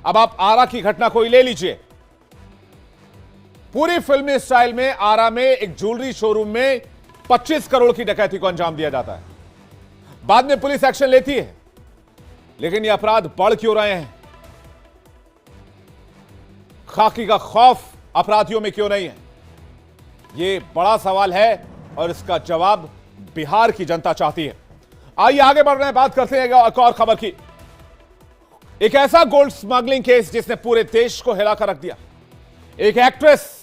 अब आप आरा की घटना को ही ले लीजिए। पूरी फिल्मी स्टाइल में आरा में एक ज्वेलरी शोरूम में 25 करोड़ की डकैती को अंजाम दिया जाता है। बाद में पुलिस एक्शन लेती है, लेकिन ये अपराध बढ़ क्यों रहे हैं? खाकी का खौफ अपराधियों में क्यों नहीं है? ये बड़ा सवाल है और इसका जवाब बिहार की जनता चाहती है। आइए आगे बढ़ रहे हैं, बात करते हैं एक और खबर की। एक ऐसा गोल्ड स्मगलिंग केस जिसने पूरे देश को हिलाकर रख दिया। एक एक्ट्रेस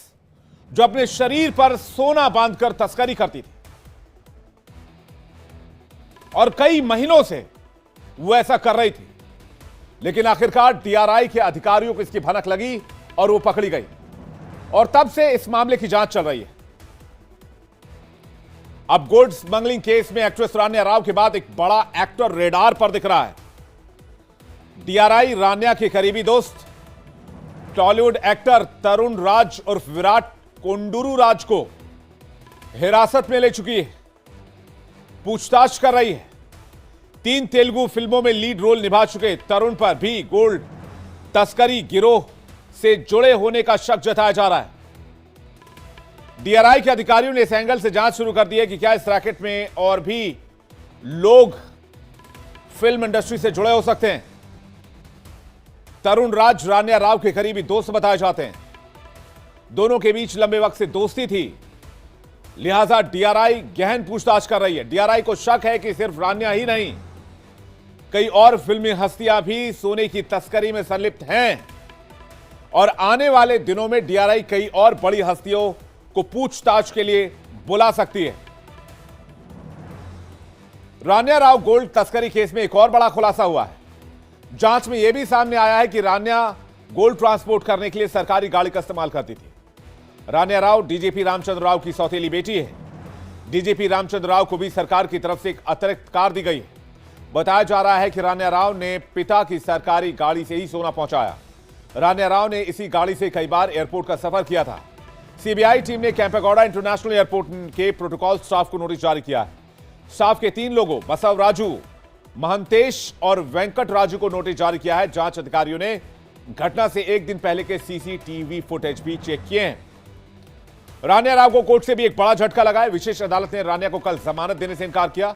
जो अपने शरीर पर सोना बांधकर तस्करी करती थी और कई महीनों से वो ऐसा कर रही थी, लेकिन आखिरकार डीआरआई के अधिकारियों को इसकी भनक लगी और वो पकड़ी गई और तब से इस मामले की जांच चल रही है। अब गोल्ड स्मगलिंग केस में एक्ट्रेस रान्या राव के बाद एक बड़ा एक्टर रेडार पर दिख रहा है। डीआरआई रान्या के करीबी दोस्त टॉलीवुड एक्टर तरुण राज उर्फ विराट कोंडूरू राज को हिरासत में ले चुकी है, पूछताछ कर रही है। 3 तेलुगु फिल्मों में लीड रोल निभा चुके तरुण पर भी गोल्ड तस्करी गिरोह से जुड़े होने का शक जताया जा रहा है। डीआरआई के अधिकारियों ने इस एंगल से जांच शुरू कर दी है कि क्या इस रैकेट में और भी लोग फिल्म इंडस्ट्री से जुड़े हो सकते हैं। तरुण राज रान्या राव के करीबी दोस्त बताए जाते हैं। दोनों के बीच लंबे वक्त से दोस्ती थी, लिहाजा डीआरआई गहन पूछताछ कर रही है। डीआरआई को शक है कि सिर्फ रान्या ही नहीं, कई और फिल्मी हस्तियां भी सोने की तस्करी में संलिप्त हैं और आने वाले दिनों में डीआरआई कई और बड़ी हस्तियों को पूछताछ के लिए बुला सकती है। रान्या राव गोल्ड तस्करी केस में एक और बड़ा खुलासा हुआ है। जांच में यह भी सामने आया है कि रान्या गोल्ड ट्रांसपोर्ट करने के लिए सरकारी गाड़ी का इस्तेमाल करती थी। रान्या राव डीजीपी रामचंद्र राव की सौतेली बेटी है। डीजीपी रामचंद्र राव को भी सरकार की तरफ से एक अतिरिक्त कार दी गई है। बताया जा रहा है कि रान्या राव ने पिता की सरकारी गाड़ी से ही सोना पहुंचाया। रान्या राव ने इसी गाड़ी से कई बार एयरपोर्ट का सफर किया था। सीबीआई टीम ने केंपेगौड़ा इंटरनेशनल एयरपोर्ट के प्रोटोकॉल स्टाफ को नोटिस जारी किया है। स्टाफ के 3 लोगों बसव राजू, महंतेश और वेंकट राजू को नोटिस जारी किया है। जांच अधिकारियों ने घटना से एक दिन पहले के सीसीटीवी फुटेज भी चेक किए हैं। रान्या राव को कोर्ट से भी एक बड़ा झटका लगा है। विशेष अदालत ने रान्या को कल जमानत देने से इनकार किया।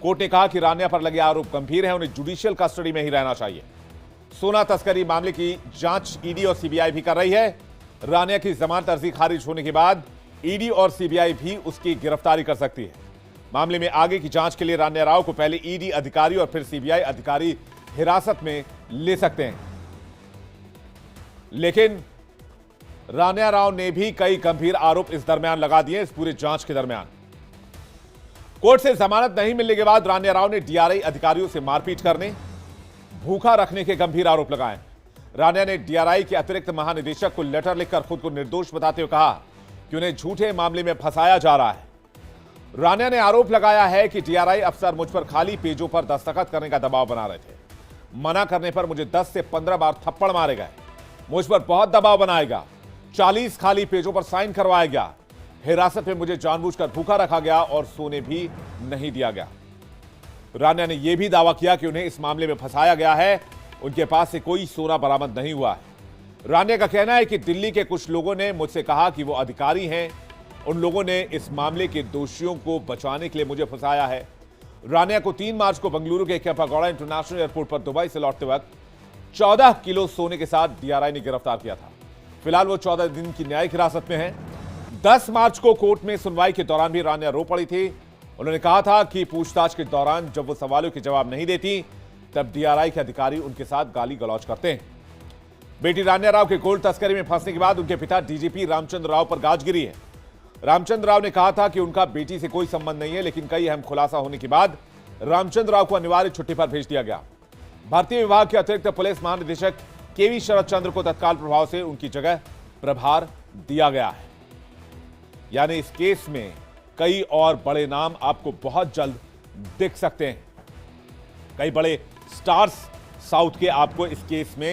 कोर्ट ने कहा कि रान्या पर लगे आरोप गंभीर हैं, उन्हें जुडिशियल कस्टडी में ही रहना चाहिए। सोना तस्करी मामले की जांच ईडी और सीबीआई भी कर रही है। रान्या की जमानत अर्जी खारिज होने के बाद ईडी और सीबीआई भी उसकी गिरफ्तारी कर सकती है। मामले में आगे की जांच के लिए रान्या राव को पहले ईडी अधिकारी और फिर सीबीआई अधिकारी हिरासत में ले सकते हैं, लेकिन रान्या राव ने भी कई गंभीर आरोप इस दरमियान लगा दिए। इस पूरे जांच के दरमियान कोर्ट से जमानत नहीं मिलने के बाद रान्या राव ने डीआरआई अधिकारियों से मारपीट करने, भूखा रखने के गंभीर आरोप लगाए। रान्या ने डीआरआई के अतिरिक्त महानिदेशक को लेटर लिखकर खुद को निर्दोष बताते हुए कहा कि उन्हें झूठे मामले में फंसाया जा रहा है। रान्या ने आरोप लगाया है कि डीआरआई अफसर मुझ पर खाली पेजों पर दस्तखत करने का दबाव बना रहे थे। मना करने पर मुझे 10 से 15 बार थप्पड़ मारे गए। मुझ पर बहुत दबाव बनाएगा। 40 खाली पेजों पर साइन करवाया गया। हिरासत में मुझे जानबूझकर भूखा रखा गया और सोने भी नहीं दिया गया। रान्या ने यह भी दावा किया कि उन्हें इस मामले में फंसाया गया है। उनके पास से कोई सोना बरामद नहीं हुआ है। रान्या का कहना है कि दिल्ली के कुछ लोगों ने मुझसे कहा कि वो अधिकारी हैं, उन लोगों ने इस मामले के दोषियों को बचाने के लिए मुझे फंसाया है। रान्या को 3 मार्च को बेंगलुरु के केंपेगौड़ा इंटरनेशनल एयरपोर्ट पर दुबई से लौटते वक्त 14 किलो सोने के साथ डीआरआई ने गिरफ्तार किया था। फिलहाल वो 14 दिन की न्यायिक हिरासत में है। 10 मार्च को कोर्ट में सुनवाई के दौरान भी रान्या रो पड़ी थी। उन्होंने कहा था कि पूछताछ के दौरान जब वो सवालों के जवाब नहीं देती, तब डीआरआई के अधिकारी उनके साथ गाली गलौज करते हैं। बेटी रान्या राव के गोल्ड तस्करी में फंसने के बाद उनके पिता डीजीपी रामचंद्र राव पर गाज गिरी है। रामचंद्र राव ने कहा था कि उनका बेटी से कोई संबंध नहीं है, लेकिन कई अहम खुलासा होने के बाद रामचंद्र राव को अनिवार्य छुट्टी पर भेज दिया गया। भारतीय विभाग के अतिरिक्त पुलिस महानिदेशक केवी शरद चंद्र को तत्काल प्रभाव से उनकी जगह प्रभार दिया गया है। यानी इस केस में कई और बड़े नाम आपको बहुत जल्द दिख सकते हैं। कई बड़े स्टार्स साउथ के आपको इस केस में